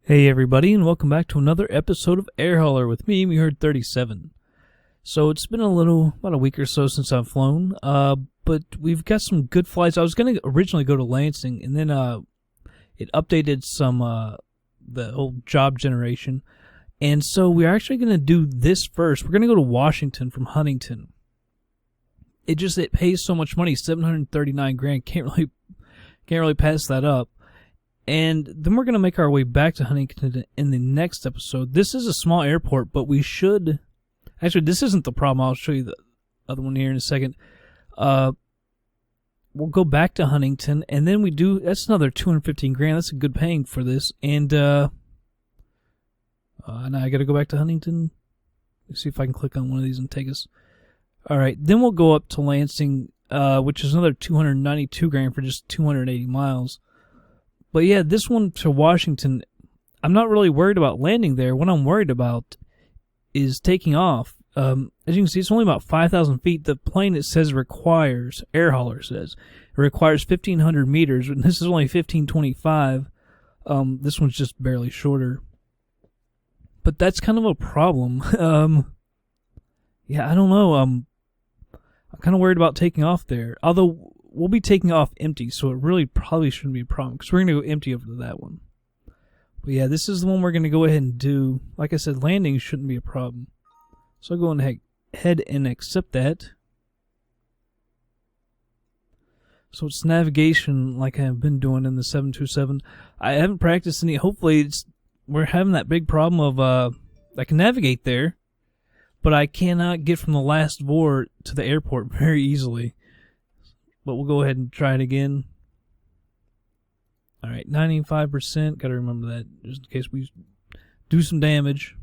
Hey everybody, and welcome back to another episode of Air Hauler with me, Herd37. So it's been about a week or so since I've flown, but we've got some good flights. I was going to originally go to Lansing, and then it updated some the whole job generation, and so we're actually going to do this first. We're going to go to Washington from Huntington. It pays so much money, $739,000. Can't really pass that up. And then we're going to make our way back to Huntington in the next episode. This is a small airport, but we should... Actually, this isn't the problem. I'll show you the other one here in a second. We'll go back to Huntington, and then that's another $215,000. That's a good paying for this. And now I got to go back to Huntington. Let's see if I can click on one of these and take us. All right, then we'll go up to Lansing, which is another $292,000 for just 280 miles. But yeah, this one to Washington, I'm not really worried about landing there. What I'm worried about is taking off. As you can see, it's only about 5,000 feet. The plane, it says, requires, Air Hauler says, it requires 1,500 meters, and this is only 1,525. This one's just barely shorter. But that's kind of a problem. Yeah, I don't know. I'm kind of worried about taking off there. Although we'll be taking off empty, so it really probably shouldn't be a problem, because we're going to go empty over to that one. But yeah, this is the one we're going to go ahead and do. Like I said, landing shouldn't be a problem. So I'll go ahead and accept that. So it's navigation like I've been doing in the 727. I haven't practiced any. Hopefully we're having that big problem of I can navigate there, but I cannot get from the last VOR to the airport very easily. But we'll go ahead and try it again. All right, 95%. Got to remember that just in case we do some damage.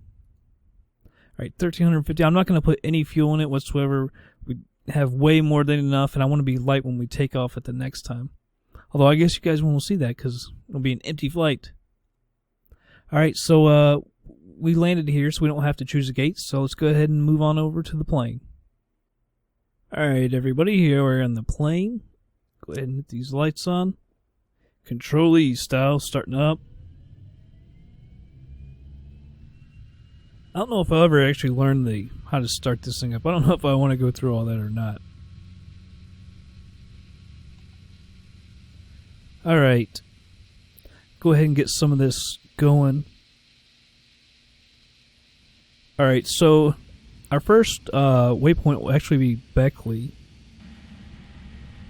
All right, 1,350. I'm not going to put any fuel in it whatsoever. We have way more than enough, and I want to be light when we take off at the next time. Although I guess you guys won't see that because it'll be an empty flight. All right, so we landed here, so we don't have to choose a gate. So let's go ahead and move on over to the plane. Alright everybody, here we're on the plane. Go ahead and hit these lights on. Control E style, starting up. I don't know if I'll ever actually learn how to start this thing up. I don't know if I want to go through all that or not. Alright. Go ahead and get some of this going. Alright, so our first waypoint will actually be Beckley,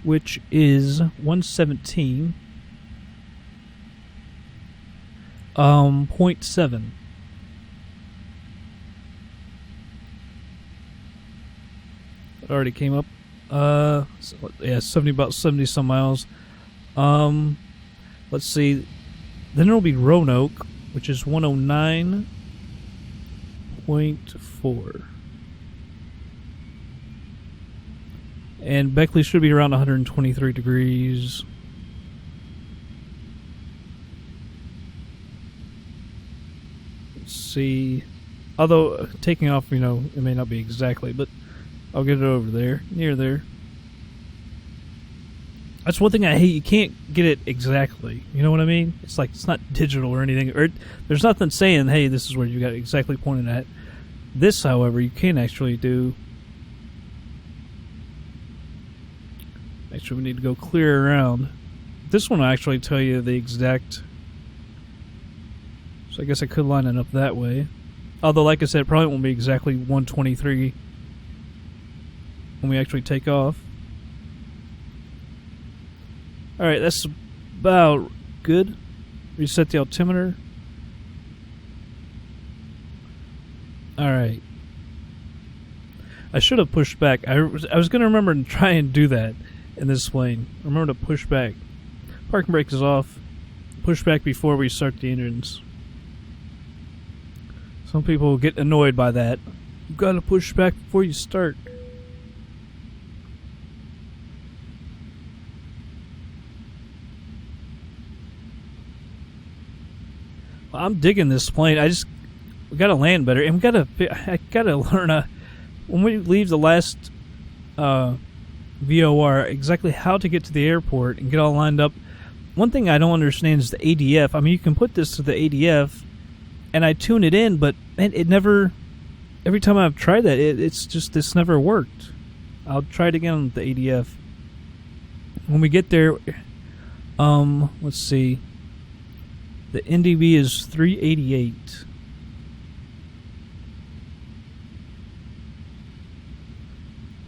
which is 117.7. It already came up. Yeah, about 70 some miles. Let's see. Then it'll be Roanoke, which is 109.4. And Beckley should be around 123 degrees. Let's see. Although taking off, it may not be exactly, but I'll get it over there, near there. That's one thing I hate. You can't get it exactly. You know what I mean? It's like it's not digital or anything. Or there's nothing saying, hey, this is where you got it exactly pointed at. This, however, you can actually do. Actually, we need to go clear around. This one will actually tell you the exact. So I guess I could line it up that way. Although, like I said, it probably won't be exactly 123 when we actually take off. Alright, that's about good. Reset the altimeter. Alright. I should have pushed back. I was going to remember and try and do that in this plane. Remember to push back. Parking brake is off. Push back before we start the engines. Some people will get annoyed by that. You've got to push back before you start. Well, I'm digging this plane. We got to land better, and I got to learn when we leave the last VOR exactly how to get to the airport and get all lined up. one thing I don't understand is the ADF. I mean, you can put this to the ADF, and I tune it in, but man, it never. Every time I've tried that, it's never worked. I'll try it again with the ADF. When we get there, let's see. The NDB is 388.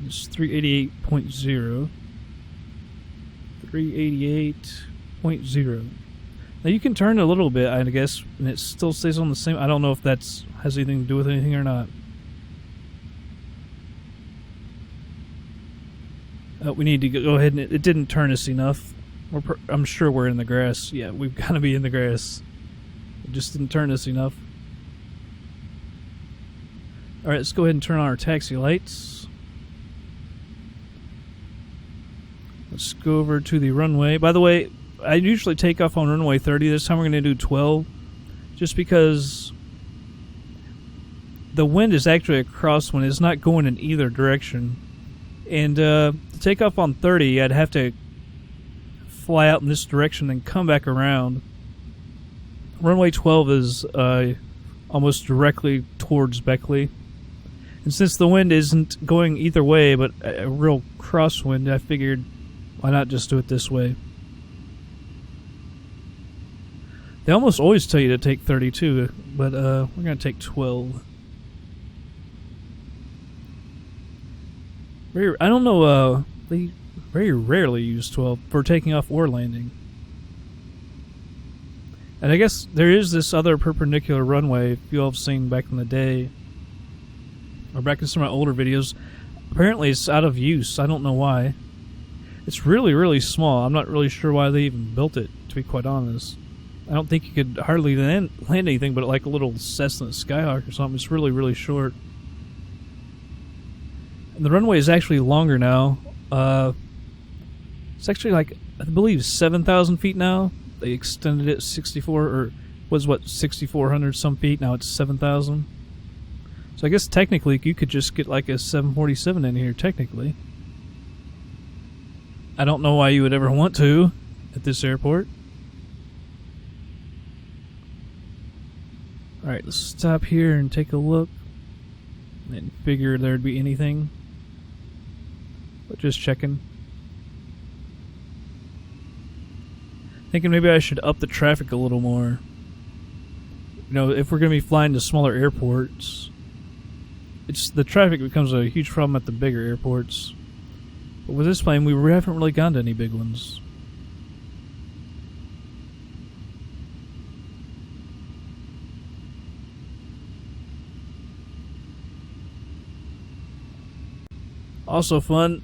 It's 388.0. 388.0. Now you can turn it a little bit, I guess, and it still stays on the same. I don't know if that's has anything to do with anything or not. We need to go ahead and it didn't turn us enough. I'm sure we're in the grass. Yeah, we've got to be in the grass. It just didn't turn us enough. Alright, let's go ahead and turn on our taxi lights. Let's go over to the runway. By the way, I usually take off on runway 30. This time we're going to do 12. Just because the wind is actually a crosswind. It's not going in either direction. And to take off on 30, I'd have to fly out in this direction and come back around. Runway 12 is almost directly towards Beckley. And since the wind isn't going either way, but a real crosswind, I figured, why not just do it this way? They almost always tell you to take 32, but we're going to take 12. I don't know, they very rarely use 12 for taking off or landing. And I guess there is this other perpendicular runway you all have seen back in the day, or back in some of my older videos. Apparently it's out of use. I don't know why. It's really, really small. I'm not really sure why they even built it, to be quite honest. I don't think you could hardly land anything but like a little Cessna Skyhawk or something. It's really, really short. And the runway is actually longer now. It's actually like, I believe, 7,000 feet now. They extended it 6,400 some feet. Now it's 7,000. So I guess technically you could just get like a 747 in here, technically. I don't know why you would ever want to at this airport. Alright, let's stop here and take a look. And figure there'd be anything. But just checking. Thinking maybe I should up the traffic a little more. You know, if we're going to be flying to smaller airports, the traffic becomes a huge problem at the bigger airports. But with this plane, we haven't really gone to any big ones. Also fun,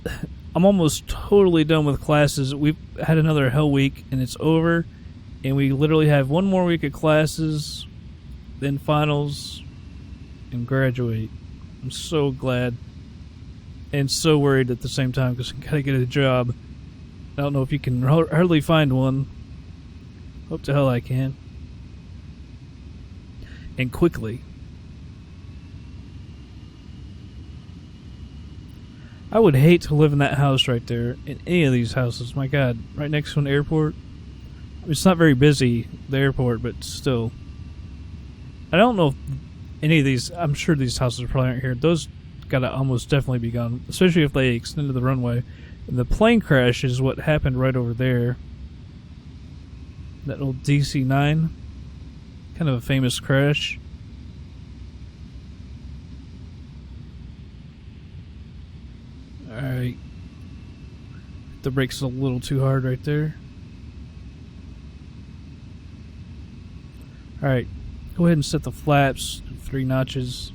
I'm almost totally done with classes. We've had another hell week and it's over, and we literally have one more week of classes, then finals, and graduate. I'm so glad and so worried at the same time because I gotta get a job. I don't know if you can hardly find one. Hope to hell I can. And quickly. I would hate to live in that house right there, in any of these houses. My God, right next to an airport. It's not very busy, the airport, but still. I don't know if any of these, I'm sure these houses probably aren't here. Those gotta almost definitely be gone, especially if they extended the runway. And the plane crash is what happened right over there. That old DC-9. Kind of a famous crash. Alright. The brake's a little too hard right there. Alright. Go ahead and set the flaps 3 notches.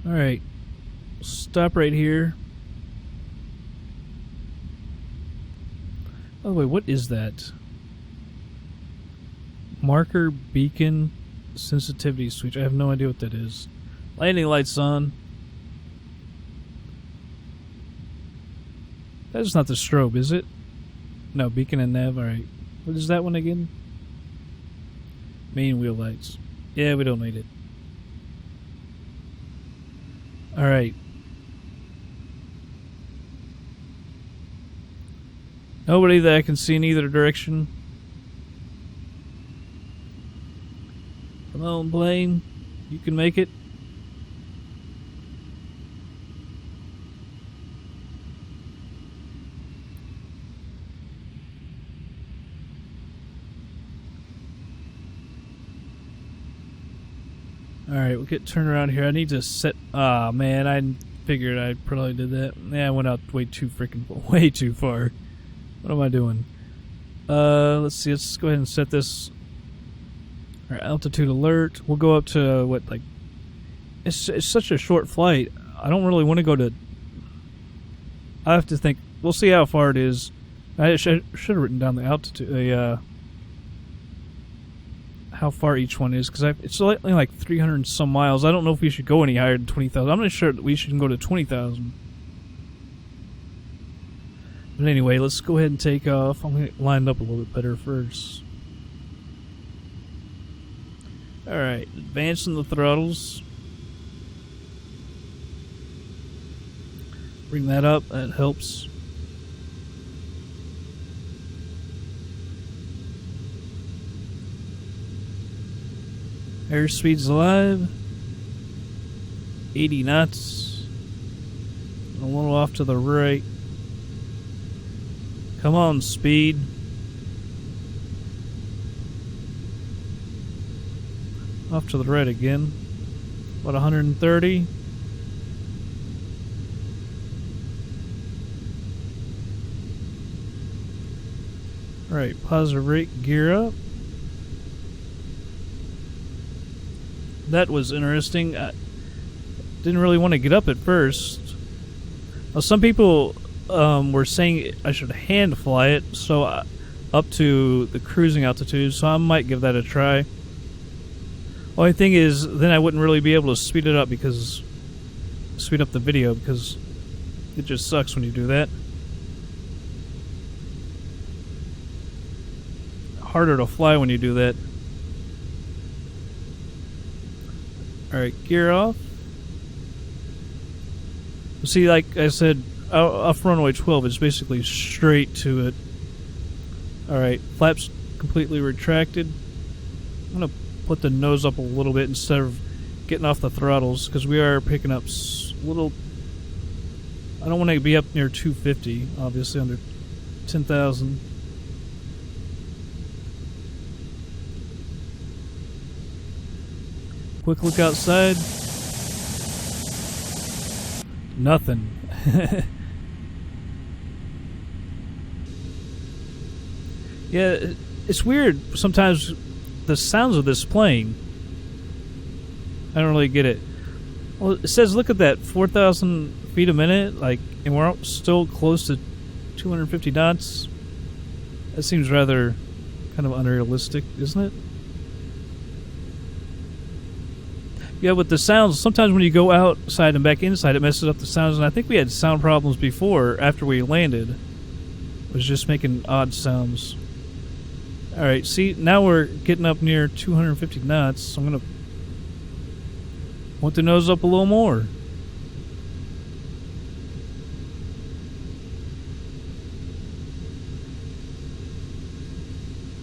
Alright. Stop right here. By the way, what is that? Marker beacon sensitivity switch. I have no idea what that is. Landing lights on. That's not the strobe, is it? No, beacon and nav. Alright. What is that one again? Main wheel lights. Yeah, we don't need it. Alright. Nobody that I can see in either direction. Come on, plane. You can make it. Alright, we'll get turned around here. I need to set... Ah, man, I figured I probably did that. Yeah, I went out way too far. What am I doing? Let's see, let's go ahead and set this... Our altitude alert. We'll go up to, what, like... It's such a short flight. I don't really want to go to... I have to think... We'll see how far it is. I should have written down the altitude... how far each one is, because it's only like 300 and some miles. I don't know if we should go any higher than 20,000. I'm not sure that we should go to 20,000. But anyway, let's go ahead and take off. I'm going to line up a little bit better first. Alright, advancing the throttles. Bring that up, that helps. Airspeed's alive. 80 knots. A little off to the right. Come on, speed. Off to the right again. What, 130? Alright, positive rate, gear up. That was interesting. I didn't really want to get up at first. Well, some people were saying I should hand fly it, so up to the cruising altitude, so I might give that a try. Only thing is, then I wouldn't really be able to speed it up because... Speed up the video, because it just sucks when you do that. Harder to fly when you do that. Alright, gear off. See, like I said, off runway 12 is basically straight to it. Alright, flaps completely retracted. I'm going to put the nose up a little bit instead of getting off the throttles, because we are picking up little... I don't want to be up near 250, obviously, under 10,000. Quick look outside. Nothing. Yeah, it's weird sometimes the sounds of this plane. I don't really get it. Well, it says look at that, 4,000 feet a minute, like, and we're still close to 250 knots. That seems rather kind of unrealistic, isn't it? Yeah, with the sounds, sometimes when you go outside and back inside, it messes up the sounds, and I think we had sound problems before, after we landed. It was just making odd sounds. Alright, see, now we're getting up near 250 knots, so I'm going to want the nose up a little more.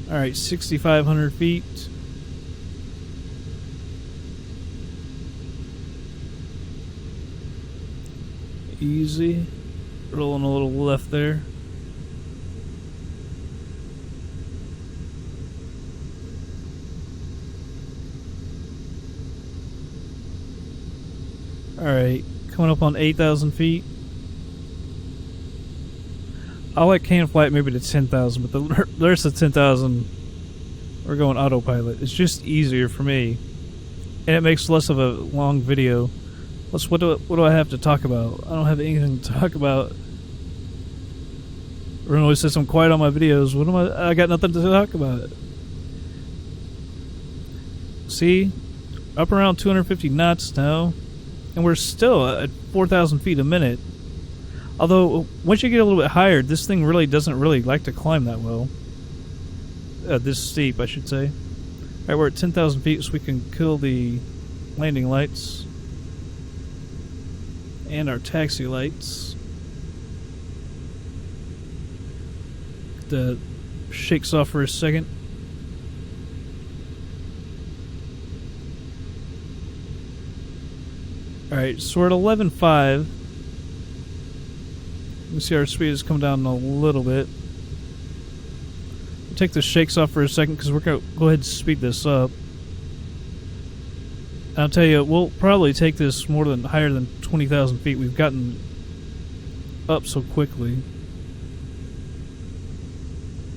Alright, 6,500 feet. Easy. Rolling a little left there. Alright, coming up on 8,000 feet. I'll let can flight maybe to 10,000, but the rest of 10,000, we're going autopilot. It's just easier for me, and it makes less of a long video. What do I have to talk about? I don't have anything to talk about. Everyone always says I'm quiet on my videos. I got nothing to talk about. See? Up around 250 knots now. And we're still at 4,000 feet a minute. Although, once you get a little bit higher, this thing really doesn't like to climb that well. This steep, I should say. Alright, we're at 10,000 feet, so we can kill the landing lights. And our taxi lights. shakes off for a second. Alright, so we're at 11.5. You can see our speed has come down a little bit. We'll take the shakes off for a second because we're going to go ahead and speed this up. I'll tell you, we'll probably take this higher than 20,000 feet. We've gotten up so quickly.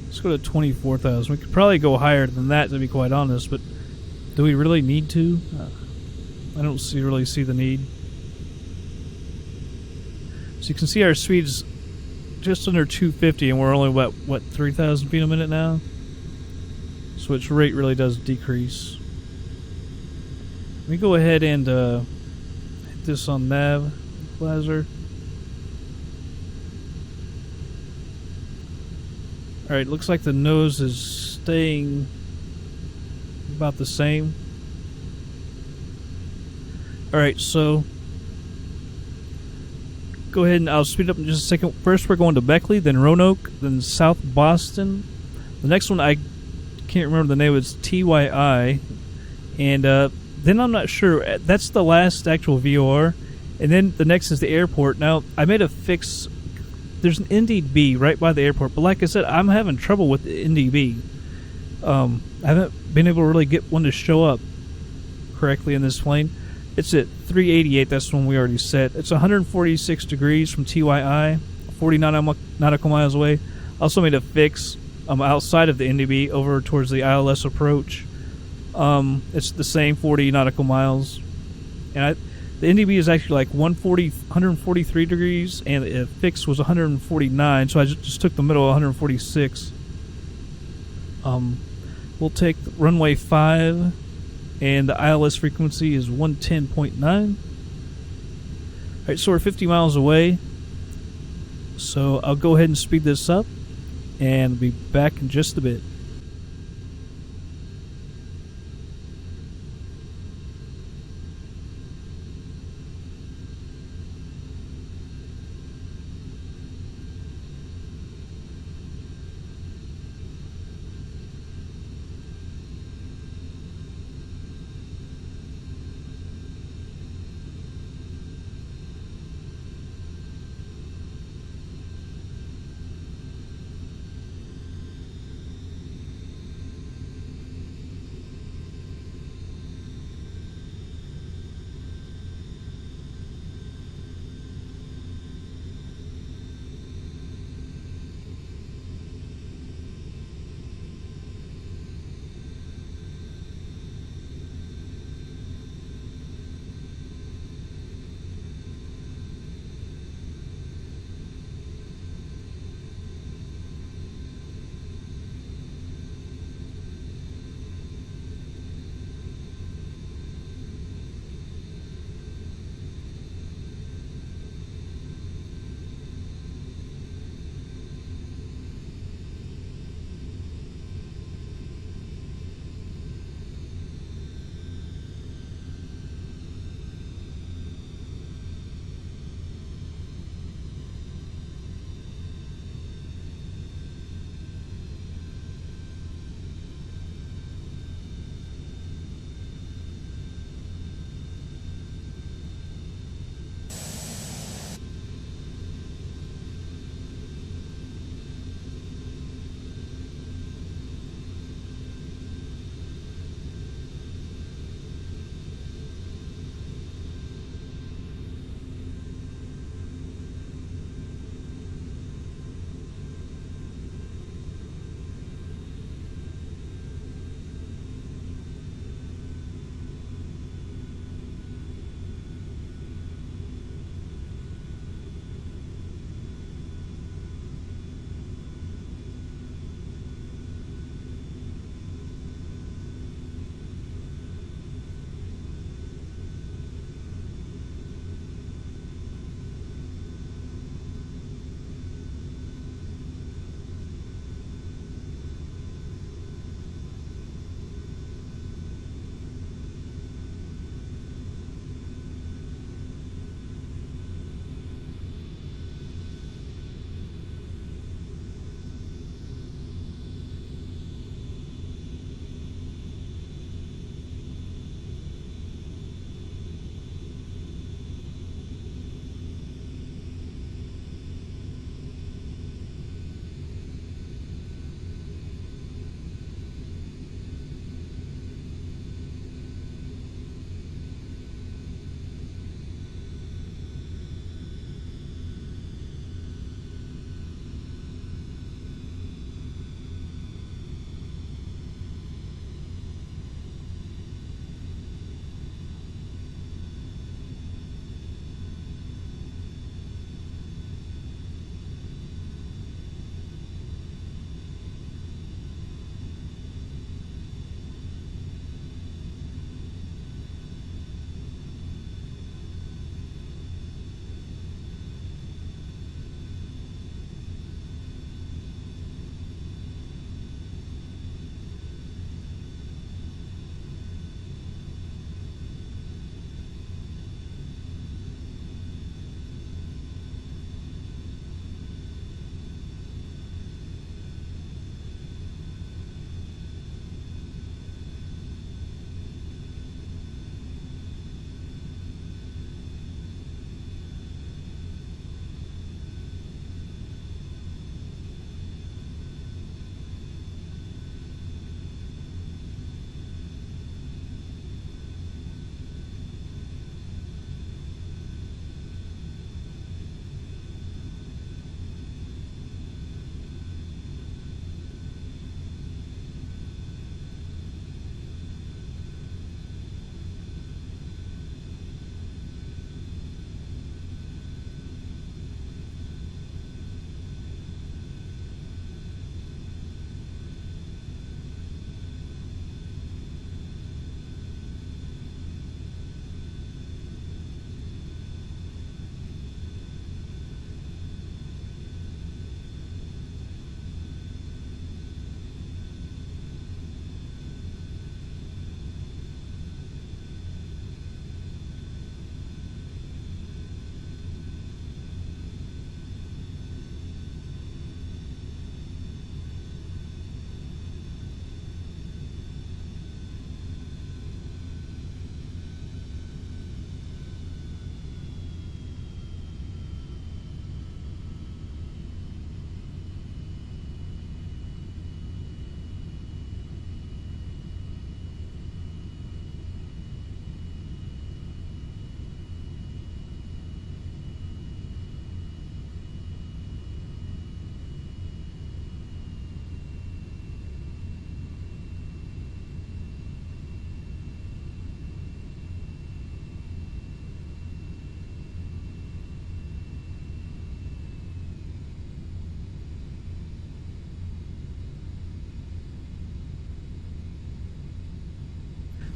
Let's go to 24,000. We could probably go higher than that, to be quite honest, but do we really need to? I don't really see the need. So you can see our speed's just under 250, and we're only what 3,000 feet a minute now. So its rate really does decrease. Let me go ahead and hit this on nav equalizer. Alright, looks like the nose is staying about the same. Alright, so go ahead and I'll speed up in just a second. First we're going to Beckley, then Roanoke, then South Boston. The next one I can't remember the name, it's TYI. And then I'm not sure. That's the last actual VOR. And then the next is the airport. Now, I made a fix. There's an NDB right by the airport. But like I said, I'm having trouble with the NDB. I haven't been able to really get one to show up correctly in this plane. It's at 388. That's the one we already set. It's 146 degrees from TYI, 49 nautical miles away. Also made a fix outside of the NDB over towards the ILS approach. It's the same 40 nautical miles. And the NDB is actually like 143 degrees, and the fix was 149, so I just took the middle of 146. We'll take runway 5, and the ILS frequency is 110.9. Alright, so we're 50 miles away. So I'll go ahead and speed this up, and be back in just a bit.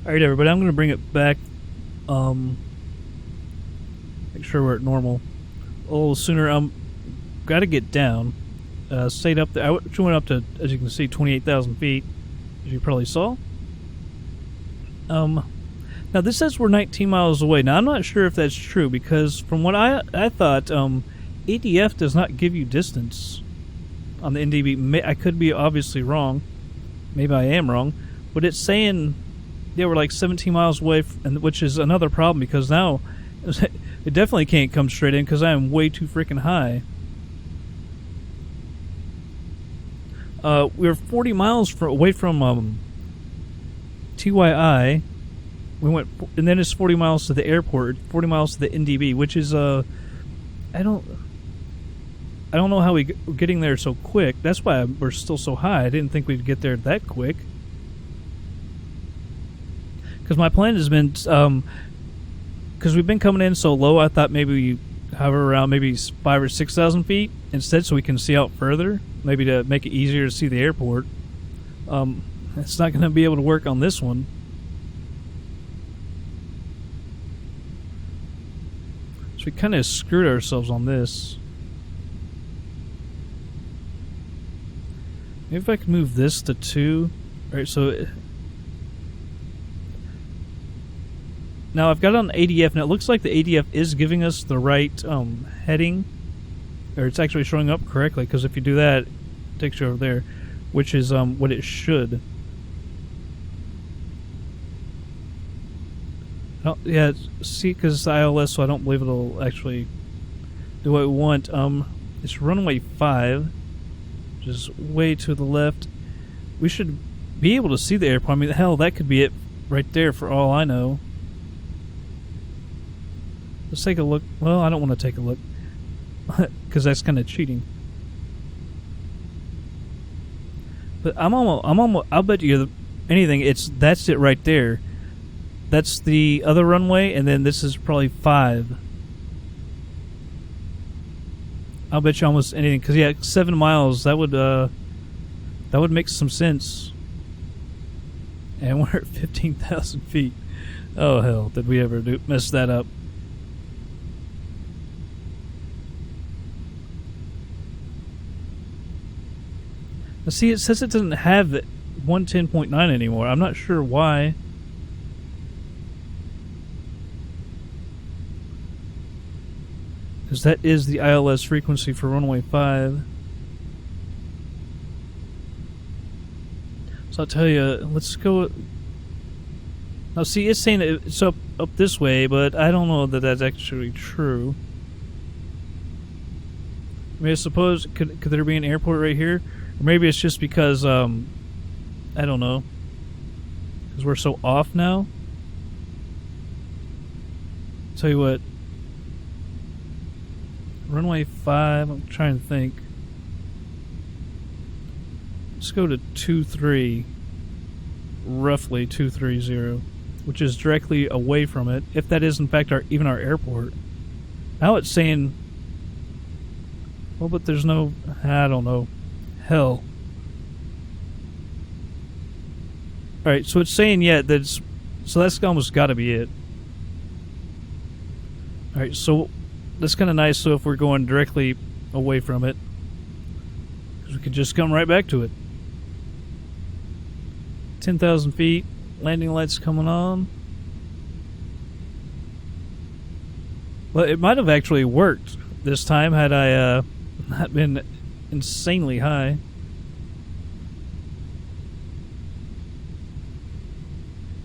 Alright, everybody, I'm going to bring it back. Make sure we're at normal. A little sooner. Got to get down. Stayed up there. I went up to, as you can see, 28,000 feet, as you probably saw. Now this says we're 19 miles away. Now I'm not sure if that's true, because from what I thought, ADF does not give you distance on the NDB. I could be obviously wrong. Maybe I am wrong, but it's saying, yeah, we're like 17 miles away, which is another problem, because now it definitely can't come straight in because I am way too freaking high. We're 40 miles away from TYI. We went, and then it's 40 miles to the airport, 40 miles to the NDB, which is I don't know how we're getting there so quick. That's why we're still so high. I didn't think we'd get there that quick. Because my plan has been, because we've been coming in so low, I thought maybe we hover around maybe 5,000 or 6,000 feet instead, so we can see out further, maybe to make it easier to see the airport. It's not going to be able to work on this one. So we kind of screwed ourselves on this. Maybe if I could move this to 2. Alright, so now I've got it on ADF, and it looks like the ADF is giving us the right heading, or it's actually showing up correctly, because if you do that, it takes you over there, which is what it should. Yeah, see, because it's ILS, so I don't believe it'll actually do what we want. It's runway 5, which is way to the left. We should be able to see the airport. I mean, hell, that could be it right there for all I know. Let's take a look. Well, I don't want to take a look, because that's kind of cheating. But I'm almost. I'll bet you anything. That's it right there. That's the other runway, and then this is probably 5. I'll bet you almost anything, because yeah, 7 miles. That would make some sense. And we're at 15,000 feet. Oh hell, did we ever mess that up? Now see, it says it doesn't have 110.9 anymore. I'm not sure why. Because that is the ILS frequency for runway 5. So I'll tell you, let's go. Now see, it's saying it's up this way, but I don't know that that's actually true. I mean, I suppose, could there be an airport right here? Or maybe it's just because, I don't know, because we're so off now. Tell you what, runway 5, I'm trying to think. Let's go to 23, roughly 230, which is directly away from it, if that is in fact even our airport. Now it's saying, well, but there's no, I don't know, hell. Alright, so it's saying, yeah, so that's almost got to be it. Alright, so that's kind of nice, so if we're going directly away from it, because we could just come right back to it. 10,000 feet, landing lights coming on. Well, it might have actually worked this time had I not been insanely high.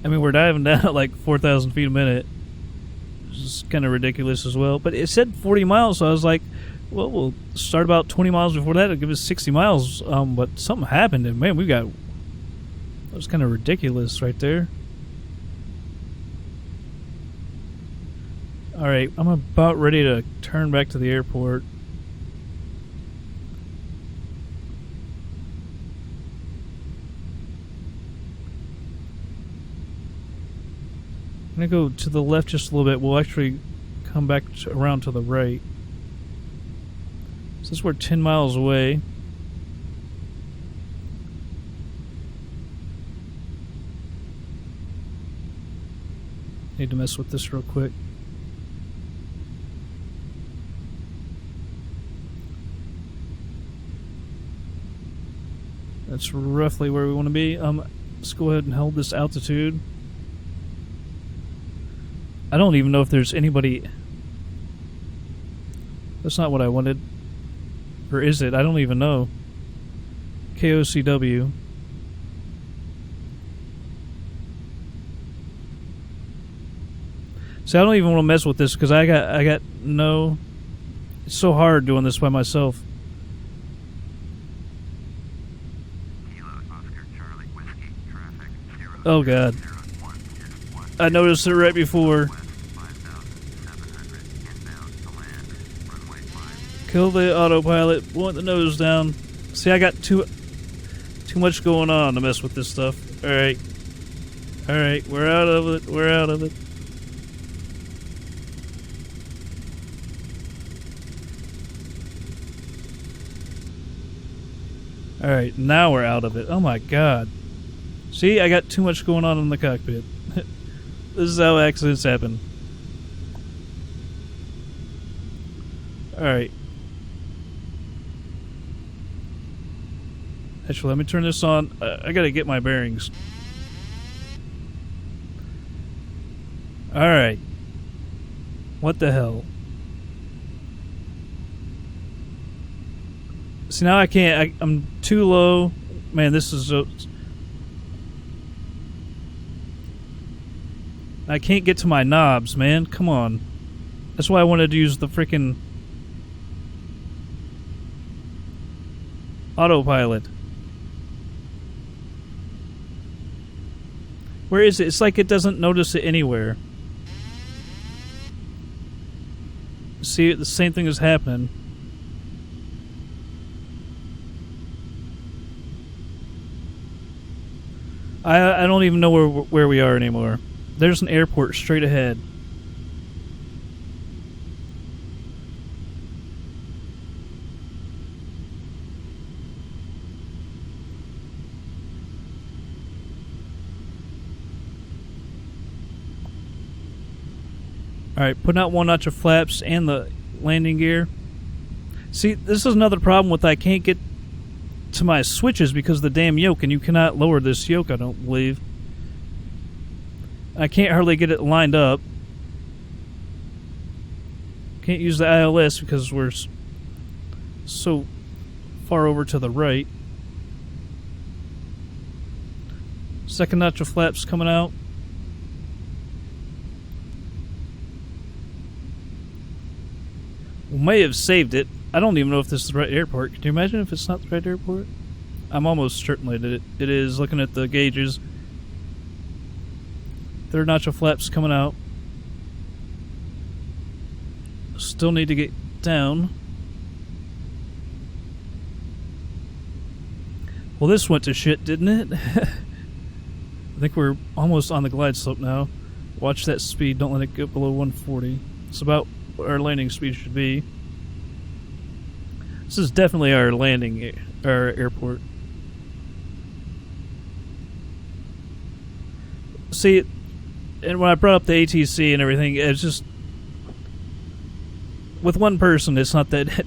I mean, we're diving down at like 4,000 feet a minute. This is kind of ridiculous as well. But it said 40 miles, so I was like, well, we'll start about 20 miles before that. It'll give us 60 miles. But something happened, and man, that was kind of ridiculous right there. Alright, I'm about ready to turn back to the airport. I'm going to go to the left just a little bit. We'll actually come back around to the right. Since we're 10 miles away. Need to mess with this real quick. That's roughly where we want to be. Let's go ahead and hold this altitude. I don't even know if there's anybody... That's not what I wanted. Or is it? I don't even know. KOCW. See, I don't even want to mess with this because I got no... It's so hard doing this by myself. Oh god. I noticed it right before. Kill the autopilot, point the nose down. See, I got too much going on to mess with this stuff. Alright. Alright, we're out of it, we're out of it. Alright, now we're out of it. Oh my god. See, I got too much going on in the cockpit. This is how accidents happen. Alright. Actually, let me turn this on. I gotta get my bearings. Alright. What the hell? See, now I can't. I'm too low. Man, this is... I can't get to my knobs, man. Come on. That's why I wanted to use the freaking autopilot. Where is it? It's like it doesn't notice it anywhere. See, the same thing is happening. I don't even know where we are anymore. There's an airport straight ahead. Alright, putting out one notch of flaps and the landing gear. See, this is another problem with I can't get to my switches because of the damn yoke, and you cannot lower this yoke, I don't believe. I can't hardly get it lined up. Can't use the ILS because we're so far over to the right. Second notch of flaps coming out. We may have saved it. I don't even know if this is the right airport. Can you imagine if it's not the right airport? I'm almost certain that it is, looking at the gauges. Third notch of flaps coming out. Still need to get down. Well, this went to shit, didn't it? I think we're almost on the glide slope now. Watch that speed. Don't let it go below 140. It's about what our landing speed should be. This is definitely our landing, our airport. See, and when I brought up the ATC and everything, it's just... With one person, it's not that... It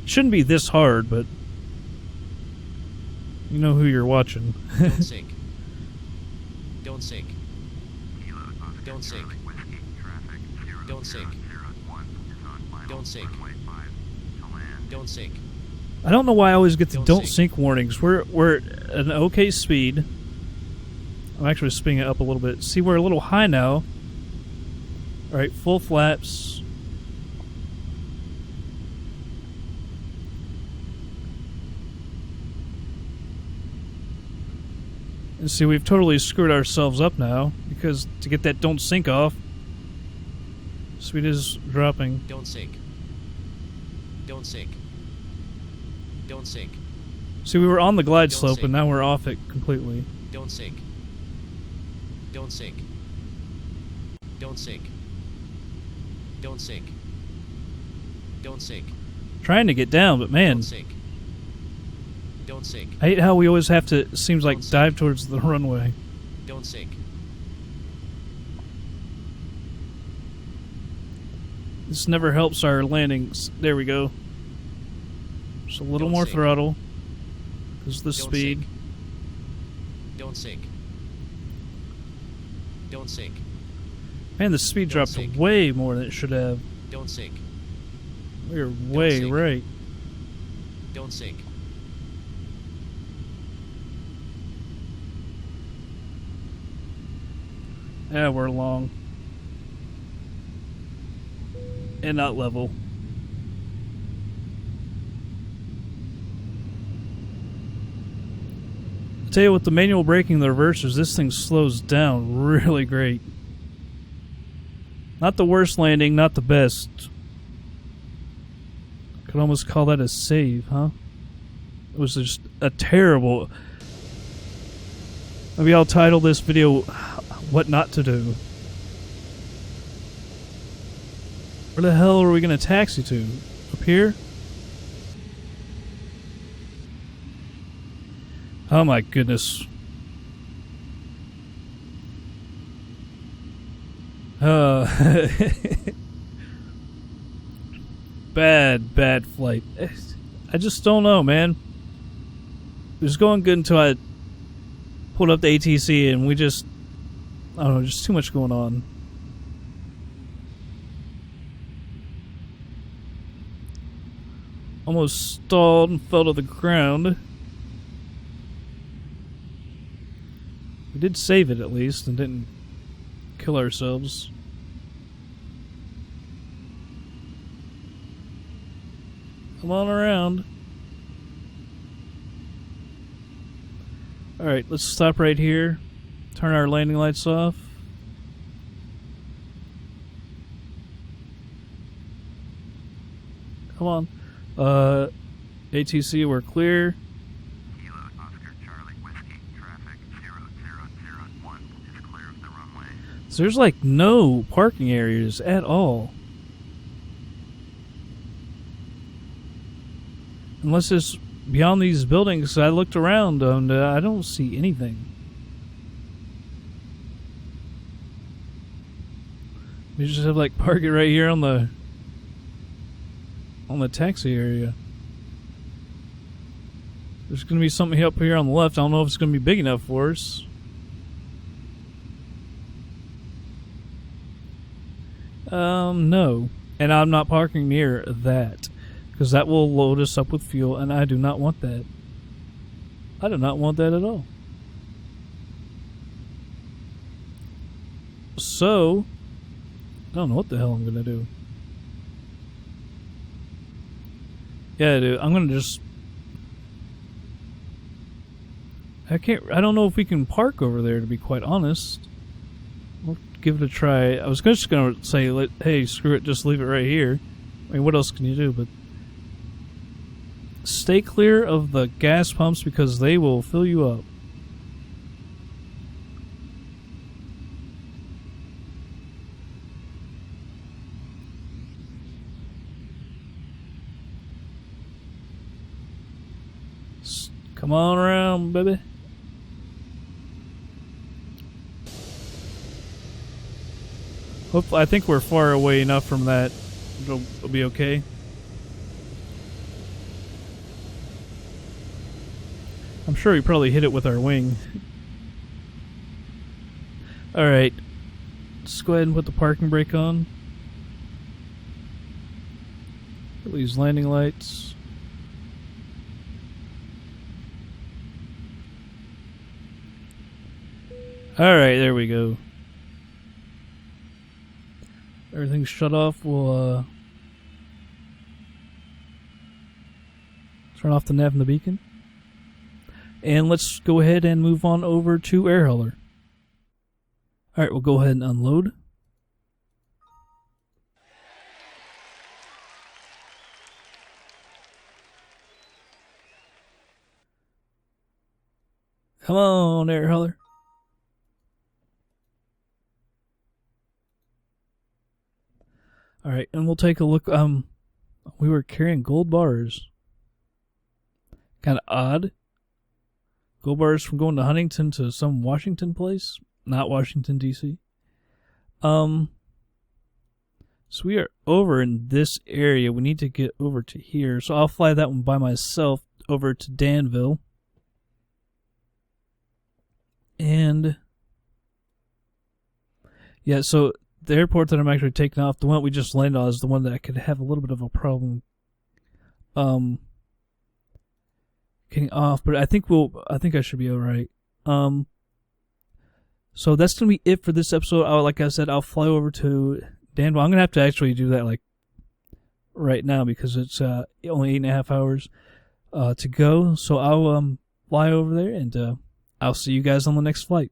shouldn't be this hard, but... You know who you're watching. Don't sink. Don't sink. Don't sink. Don't sink. Don't sink. Don't sink. I don't know why I always get the don't sink warnings. We're at an okay speed. I'm actually spinning it up a little bit. See, we're a little high now. Alright, full flaps. And see, we've totally screwed ourselves up now, because to get that don't sink off, speed is dropping. Don't sink. Don't sink. Don't sink. See, we were on the glide Don't slope, sink. and now we're off it completely. Don't sink. Don't sink. Don't sink. Don't sink. Don't sink. Trying to get down, but man, Don't sink. Don't sink. I hate how we always have to, it seems like, Don't sink. dive towards the runway. Don't sink. This never helps our landings. There we go. Just a little more throttle. Because of the speed. Don't sink. Don't sink. Man, the speed dropped way more than it should have. Don't sink. We're way right. Don't sink. Yeah, we're long. And not level. I'll tell you what, the manual braking, the reversers, this thing slows down really great. Not the worst landing, not the best. Could almost call that a save, huh? It was just a terrible... Maybe I'll title this video, What Not to Do. Where the hell are we going to taxi to? Up here? Oh my goodness. Bad flight. I just don't know, man. It was going good until I pulled up the ATC and we just... I don't know, just too much going on. Almost stalled and fell to the ground. We did save it at least and didn't kill ourselves. Come on around. Alright, let's stop right here. Turn our landing lights off. Come on. ATC, we're clear. Kilo Oscar Charlie Whiskey, traffic 0001 is clear of the runway. So there's like no parking areas at all. Unless it's beyond these buildings. I looked around and I don't see anything. We just have like park it right here on the taxi area. There's going to be something up here on the left. I don't know if it's going to be big enough for us. No. And I'm not parking near that. Because that will load us up with fuel, and I do not want that. I do not want that at all. So, I don't know what the hell I'm going to do. Yeah, dude, I'm going to just... I don't know if we can park over there, to be quite honest. We'll give it a try. I was just going to say, hey, screw it, just leave it right here. I mean, what else can you do? But stay clear of the gas pumps because they will fill you up. Come on around, baby. I think we're far away enough from that. It'll be okay. I'm sure we probably hit it with our wing. Alright. Let's go ahead and put the parking brake on. Put these landing lights. Alright, there we go. Everything's shut off. We'll turn off the nav and the beacon. And let's go ahead and move on over to air hauler. Alright, we'll go ahead and unload. Come on, air hauler. Alright, and we'll take a look. We were carrying gold bars. Kind of odd. Gold bars from going to Huntington to some Washington place. Not Washington, D.C. So So we are over in this area. We need to get over to here. So I'll fly that one by myself over to Danville. And yeah, so the airport that I'm actually taking off, the one we just landed on, is the one that I could have a little bit of a problem getting off, but I think I should be alright. So that's gonna be it for this episode. Like I said, I'll fly over to Danville. I'm gonna have to actually do that like right now because it's only 8.5 hours to go. So I'll fly over there, and I'll see you guys on the next flight.